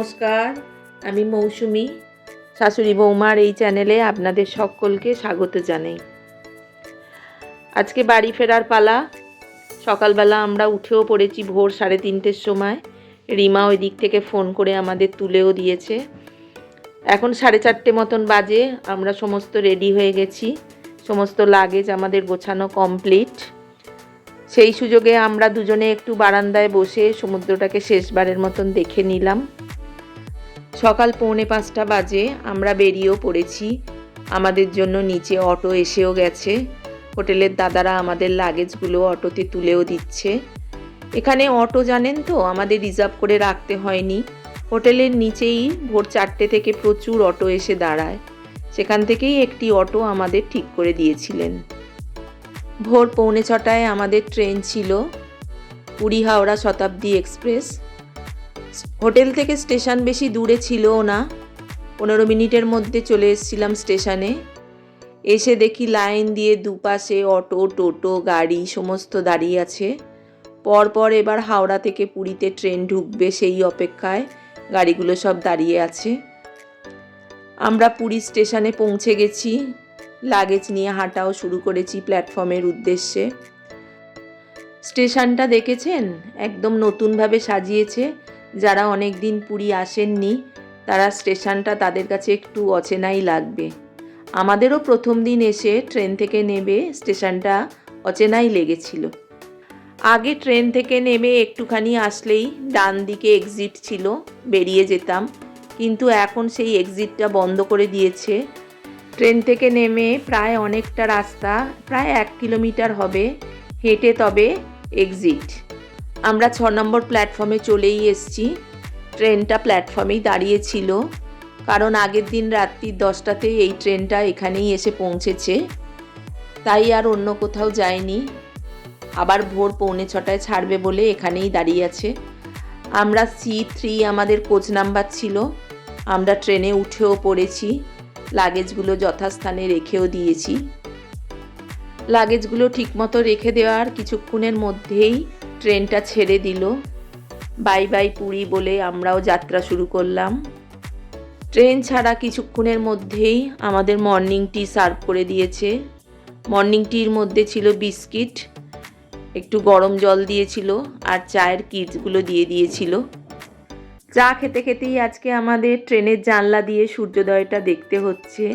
নমস্কার, আমি মৌসুমি। শাশুড়ি বৌমার এই চ্যানেলে আপনাদের সকলকে স্বাগত জানাই। আজকে বাড়ি ফেরার পালা। সকালবেলা আমরা উঠেও পড়েছি ভোর 3:30-র সময়। রিমা ওই দিক থেকে ফোন করে আমাদের তুলেও দিয়েছে। এখন 4:30 মতন বাজে। আমরা সমস্ত রেডি হয়ে গেছি, সমস্ত লাগেজ আমাদের গোছানো কমপ্লিট। সেই সুযোগে আমরা দুজনে একটু বারান্দায় বসে সমুদ্রটাকে শেষবারের মতন দেখে নিলাম। সকাল 4:45 বাজে আমরা বেরিয়েও পড়েছি। আমাদের জন্য নিচে অটো এসেও গেছে। হোটেলের দাদারা আমাদের লাগেজগুলো অটোতে তুলেও দিচ্ছে। এখানে অটো জানেন তো আমাদের রিজার্ভ করে রাখতে হয়নি। হোটেলের নিচেই ভোর 4টে থেকে প্রচুর অটো এসে দাঁড়ায়। সেখান থেকেই একটি অটো আমাদের ঠিক করে দিয়েছিলেন। ভোর 5:45 আমাদের ট্রেন ছিল, পুরী হাওড়া শতাব্দী এক্সপ্রেস। হোটেল থেকে স্টেশন বেশি দূরে ছিলও না। 15 মিনিটের মধ্যে চলে এসেছিলাম স্টেশনে। এসে দেখি লাইন দিয়ে দুপাশে অটো, টোটো, গাড়ি সমস্ত দাঁড়িয়ে আছে। পরপর এবার হাওড়া থেকে পুরীতে ট্রেন ঢুকবে সেই অপেক্ষায় গাড়িগুলো সব দাঁড়িয়ে আছে। আমরা পুরী স্টেশনে পৌঁছে গেছি। লাগেজ নিয়ে হাঁটাও শুরু করেছি প্ল্যাটফর্মের উদ্দেশ্যে। স্টেশনটা দেখেছেন? একদম নতুনভাবে সাজিয়েছে। যারা অনেক দিন পুরী আসেননি তারা স্টেশনটা তাদের কাছে একটু অচেনাই লাগবে। আমাদেরও প্রথম দিন এসে ট্রেন থেকে নেমে স্টেশনটা অচেনাই লেগেছিল। আগে ট্রেন থেকে নেমে একটুখানি আসলেই ডান দিকে এক্সিট ছিল, বেরিয়ে যেতাম। কিন্তু এখন সেই এক্সিটটা বন্ধ করে দিয়েছে। ট্রেন থেকে নেমে প্রায় অনেকটা রাস্তা, প্রায় 1 কিলোমিটার হবে হেঁটে তবে এক্সিট। আমরা 6 নম্বর প্ল্যাটফর্মে চলেই এসেছি। ট্রেনটা প্ল্যাটফর্মেই দাঁড়িয়েছিল, কারণ আগের দিন রাত্রি 10টাতে এই ট্রেনটা এখানেই এসে পৌঁছেছে, তাই আর অন্য কোথাও যায়নি। আবার ভোর 5:45 ছাড়বে বলে এখানেই দাঁড়িয়ে আছে। আমরা C3 আমাদের কোচ নাম্বার ছিল। আমরা ট্রেনে উঠেও পড়েছি। লাগেজগুলো যথাস্থানে রেখেও দিয়েছি। লাগেজগুলো ঠিকমতো রেখে দেওয়ার কিছুক্ষণের মধ্যেই ট্রেনটা ছেড়ে দিল। বাই বাই পুরী বলে আমরাও যাত্রা শুরু করলাম। ট্রেন ছাড়া কিছুক্ষণের মধ্যেই আমাদের মর্নিং টি সার্ভ করে দিয়েছে। মর্নিং টির মধ্যে ছিল বিস্কিট, একটু গরম জল দিয়েছিল আর চায়ের কিটসগুলো দিয়ে দিয়েছিল। চা খেতে খেতেই আজকে আমাদের ট্রেনের জানলা দিয়ে সূর্যোদয়টা দেখতে হচ্ছে।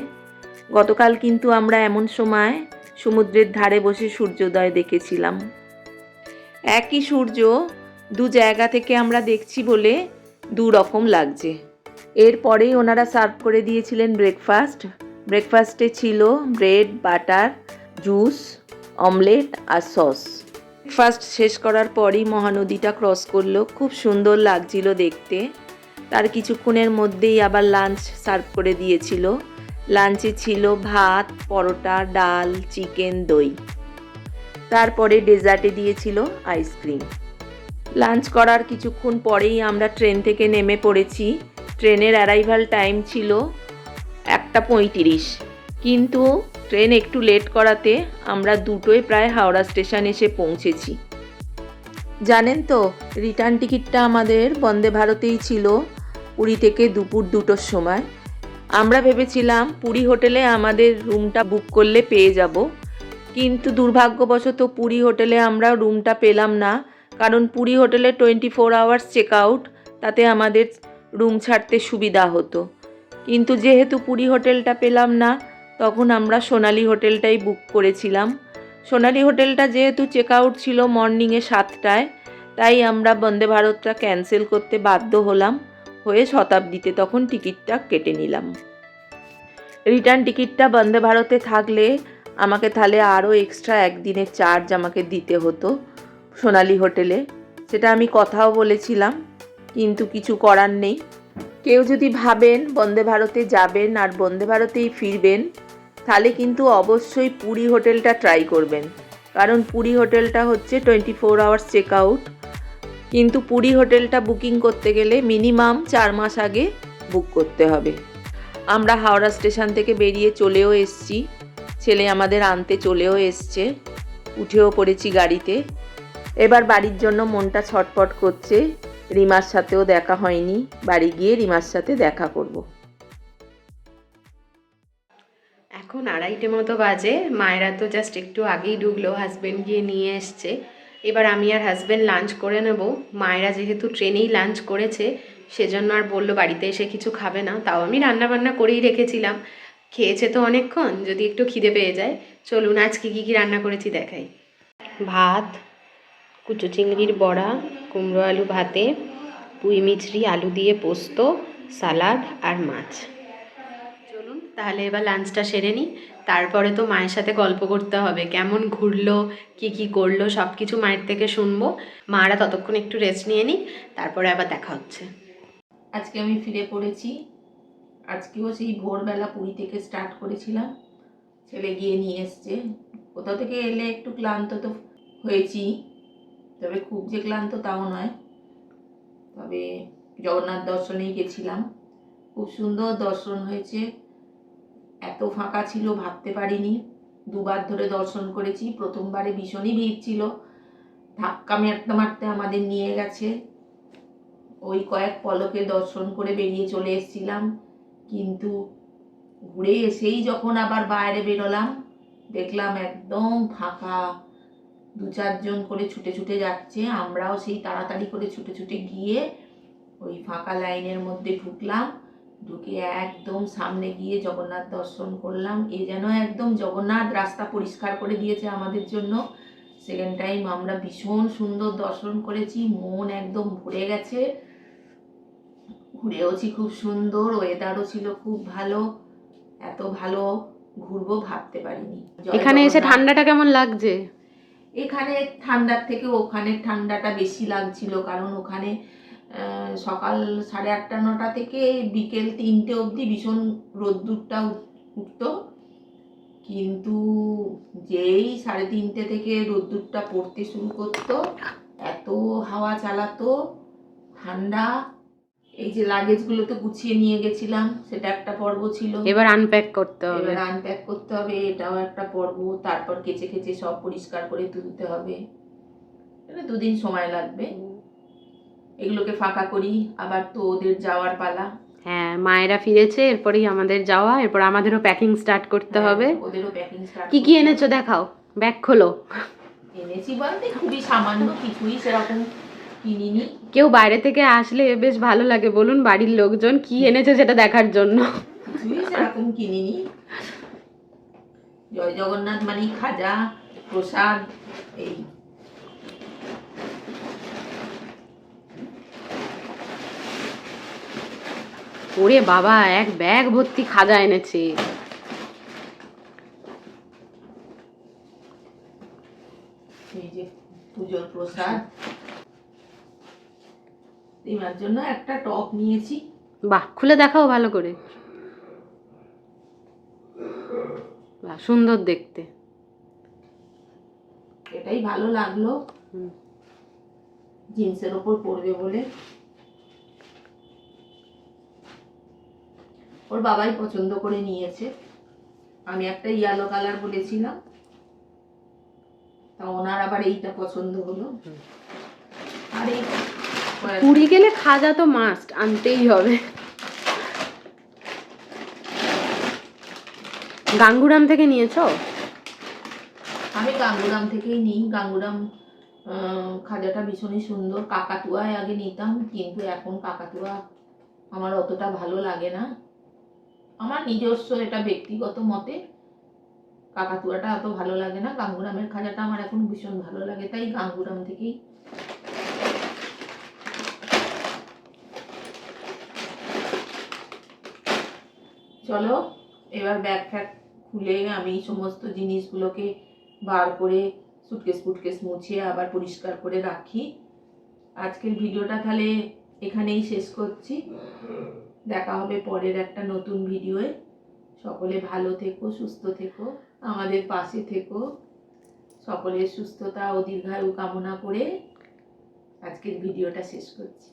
গতকাল কিন্তু আমরা এমন সময় সমুদ্রের ধারে বসে সূর্যোদয় দেখেছিলাম। একই সূর্য দু জায়গা থেকে আমরা দেখছি বলে দু রকম লাগছে। এরপরেই ওনারা সার্ভ করে দিয়েছিলেন ব্রেকফাস্ট। ব্রেকফাস্টে ছিল ব্রেড, বাটার, জুস, অমলেট আর সস। ব্রেকফাস্ট শেষ করার পরই মহানদীটা ক্রস করলো। খুব সুন্দর লাগছিল দেখতে। তার কিছুক্ষণের মধ্যেই আবার লাঞ্চ সার্ভ করে দিয়েছিল। লাঞ্চে ছিল ভাত, পরোটা, ডাল, চিকেন, দই। তারপরে ডেজার্টে দিয়েছিল আইসক্রিম। লাঞ্চ করার কিছুক্ষণ পরেই আমরা ট্রেন থেকে নেমে পড়েছি। ট্রেনের অ্যারাইভাল টাইম ছিল 1:35, কিন্তু ট্রেন একটু লেট করাতে আমরা 2টোয় প্রায় হাওড়া স্টেশন এসে পৌঁছেছি। জানেন তো, রিটার্ন টিকিটটা আমাদের বন্দে ভারতেই ছিল পুরী থেকে দুপুর 2টোর সময়। আমরা ভেবেছিলাম পুরী হোটেলে আমাদের রুমটা বুক করলে পেয়ে যাব, কিন্তু দুর্ভাগ্যবশত পুরী হোটেলে আমরা রুমটা পেলাম না। কারণ পুরী হোটেলে 24 আওয়ার্স চেক আউট, তাতে আমাদের রুম ছাড়তে সুবিধা হতো। কিন্তু যেহেতু পুরী হোটেলটা পেলাম না, তখন আমরা সোনালি হোটেলটাই বুক করেছিলাম। সোনালি হোটেলটা যেহেতু চেক আউট ছিল মর্নিংয়ে 7টায়, তাই আমরা বন্দে ভারতটা ক্যান্সেল করতে বাধ্য হলাম। হয়ে শতাব্দীতে তখন টিকিটটা কেটে নিলাম। রিটার্ন টিকিটটা বন্দে ভারতে থাকলে আমাকে তাহলে আরও এক্সট্রা একদিনের চার্জ আমাকে দিতে হতো সোনালি হোটেলে। সেটা আমি কথাও বলেছিলাম, কিন্তু কিছু করার নেই। কেউ যদি ভাবেন বন্দে ভারতে যাবেন আর বন্দে ভারতেই ফিরবেন, তাহলে কিন্তু অবশ্যই পুরী হোটেলটা ট্রাই করবেন। কারণ পুরী হোটেলটা হচ্ছে 24 আওয়ার্স চেক আউট, কিন্তু পুরী হোটেলটা বুকিং করতে গেলে মিনিমাম 4 মাস আগে বুক করতে হবে। আমরা হাওড়া স্টেশন থেকে বেরিয়ে চলেও এসেছি। ছেলে আমাদের আনতে চলেও এসছে। উঠেও পড়েছি গাড়িতে। এবার বাড়ির জন্য মনটা ছটফট করছে। রিমার সাথেও দেখা হয়নি, বাড়ি গিয়ে রিমার সাথে দেখা করব। এখন 2:30 মতো বাজে। মায়েরা তো জাস্ট একটু আগেই ঢুকলো, হাজব্যান্ড গিয়ে নিয়ে এসছে। এবার আমি আর হাজব্যান্ড লাঞ্চ করে নেব। মায়েরা যেহেতু ট্রেনেই লাঞ্চ করেছে সেজন্য আর বললো বাড়িতে এসে কিছু খাবে না, তাও আমি রান্না বান্না করেই রেখেছিলাম। খেয়েছে তো অনেকক্ষণ, যদি একটু খিদে পেয়ে যায়। চলুন আজকে কী কী রান্না করেছি দেখাই। ভাত, কুচো চিংড়ির বড়া, কুমড়ো আলু ভাতে, পুঁই মিছরি আলু দিয়ে পোস্ত, সালাড আর মাছ। চলুন তাহলে এবার লাঞ্চটা সেরে নিই, তারপরে তো মায়ের সাথে গল্প করতে হবে, কেমন ঘুরলো, কি করলো সব কিছু মায়ের থেকে শুনবো। মারা ততক্ষণ একটু রেস্ট নিয়ে নিই, তারপরে আবার দেখা হচ্ছে। আজকে আমি ফিরে পড়েছি। আজকেও সেই ভোরবেলা পুরী থেকে স্টার্ট করেছিলাম, ছেলে গিয়ে নিয়ে এসছে। কোথাও থেকে এলে একটু ক্লান্ত তো হয়েছি, তবে খুব যে ক্লান্ত তাও নয়। তবে জগন্নাথ দর্শনেই গেছিলাম, খুব সুন্দর দর্শন হয়েছে। এত ফাঁকা ছিল ভাবতে পারিনি। দুবার ধরে দর্শন করেছি, প্রথমবারে ভীষণই ভিড় ছিল, ধাক্কা মারতে মারতে আমাদের নিয়ে গেছে। ওই কয়েক পলকে দর্শন করে বেরিয়ে চলে এসেছিলাম, কিন্তু ঘুরে এসেই যখন আবার বাইরে বেরোলাম দেখলাম একদম ফাঁকা। 2-4 জন করে ছুটে ছুটে যাচ্ছে, আমরাও সেই তাড়াতাড়ি করে ছুটে ছুটে গিয়ে ওই ফাঁকা লাইনের মধ্যে ঢুকলাম। ঢুকে একদম সামনে গিয়ে জগন্নাথ দর্শন করলাম। এ যেন একদম জগন্নাথ রাস্তা পরিষ্কার করে দিয়েছে আমাদের জন্য। সেকেন্ড টাইম আমরা ভীষণ সুন্দর দর্শন করেছি, মন একদম ভরে গেছে। ঘুরেওছি খুব সুন্দর, ওয়েদারও ছিল খুব ভালো। এত ভালো ঘুরবো ভাবতে পারিনি। এখানে এসে ঠান্ডাটা কেমন লাগছে? এখানে ঠান্ডার থেকে ওখানে ঠান্ডাটা বেশি লাগছিল, কারণ ওখানে সকাল 8:30-9টা থেকে বিকেল 3টে অবধি ভীষণ রোদ্দুরটা উঠতো, কিন্তু যেই 3:30 থেকে রোদ্দুরটা পড়তে শুরু করতো এত হাওয়া চালাতো, ঠান্ডা। এই যে লাগেজগুলো তো গুছিয়ে নিয়ে গেছিলাম, সেটা একটা পর্ব ছিল। এবার আনপ্যাক করতে হবে। এবার আনপ্যাক করতে হবে, এটাও একটা পর্ব। তারপর কেচে কেচে সব পরিষ্কার করে তুলতে হবে, এটা 2 দিন সময় লাগবে। এগুলোকে ফাঁকা করি, আবার তো ওদের যাওয়ার পালা। হ্যাঁ, মায়েরা ফিরেছে, এরপরেই আমাদের যাওয়া, এরপর আমাদেরও প্যাকিং স্টার্ট করতে হবে। ওদেরও প্যাকিং স্টার্ট। কি এনেছো দেখাও, ব্যাগ খোলো। এনেছি বলতে খুবই সামান্য, কিছুই সেরকম কিনিনি। কেউ বাইরে থেকে আসলে বেশ ভালো লাগে, বলুন বাড়ির লোকজন কি এনেছে সেটা দেখার জন্য। কিছুই সেরকম কিনিনি। জয় জগন্নাথ মানে খাজা, প্রসাদ, এই। ওরে বাবা, এক ব্যাগ ভর্তি খাজা এনেছে। এই যে পুজোর প্রসাদ। রিমার জন্য একটা টপ নিয়েছি। বাহ, খুলে দেখাও ভালো করে। বাহ, সুন্দর দেখতে। এটাই ভালো লাগলো, জিন্সের ওপর পরবে বলে। ওর বাবাই পছন্দ করে নিয়েছে। আমি একটা ইয়েলো কালার বলেছিলাম, তা ওনার আবার এইটা পছন্দ হলো। আর এই পুরী গেলে খাজা তো মাস্ট আনতেই হবে। গাঙ্গুরাম থেকে নিয়েছো? আমি গাঙ্গুরাম থেকেই নিই। গাঙ্গুরাম খাজাটা ভীষণই সুন্দর। কাকাতুয়ায় আগে নিতাম, কিন্তু এখন কাকাতুয়া আমার অতটা ভালো লাগে না। আমার নিজস্ব এটা ব্যক্তিগত মতে, কাকাতুয়াটা এত ভালো লাগে না। গাঙ্গুরামের খাজাটা আমার এখন ভীষণ ভালো লাগে, তাই গাঙ্গুরাম থেকেই। চলো এবার ব্যাগ ফ্যাগ খুলে আমি সমস্ত জিনিসগুলোকে বার করে সুটকেস ফুটকেস মুছিয়ে আবার পরিষ্কার করে রাখি। আজকের ভিডিওটা তাহলে এখানেই শেষ করছি। দেখা হবে পরের একটা নতুন ভিডিওয়ে। সকলে ভালো থেকো, সুস্থ থেকো, আমাদের পাশে থেকো। সকলের সুস্থতা ও দীর্ঘায়ু কামনা করে আজকের ভিডিওটা শেষ করছি।